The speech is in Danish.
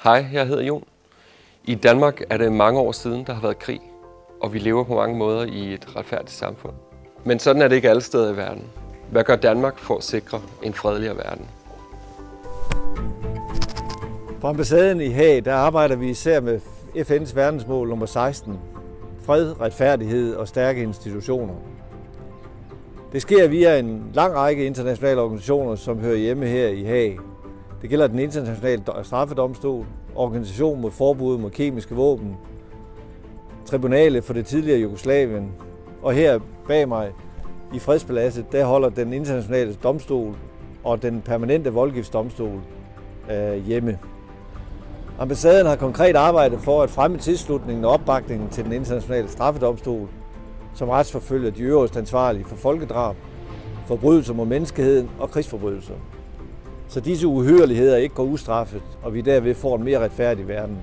Hej, jeg hedder Jon. I Danmark er det mange år siden, der har været krig, og vi lever på mange måder i et retfærdigt samfund. Men sådan er det ikke alle steder i verden. Hvad gør Danmark for at sikre en fredeligere verden? På ambassaden i Haag, der arbejder vi især med FN's verdensmål nummer 16. Fred, retfærdighed og stærke institutioner. Det sker via en lang række internationale organisationer, som hører hjemme her i Haag. Det gælder den internationale straffedomstol, Organisation mod forbud mod kemiske våben, Tribunalet for det tidligere Jugoslavien, og her bag mig i Fredspaladset, der holder den internationale domstol og den permanente voldgiftsdomstol hjemme. Ambassaden har konkret arbejdet for at fremme tilslutningen og opbakningen til den internationale straffedomstol, som retsforfølger de øverste ansvarlige for folkedrab, forbrydelser mod menneskeheden og krigsforbrydelser. Så disse uhyrligheder ikke går ustraffet, og vi derved får en mere retfærdig verden.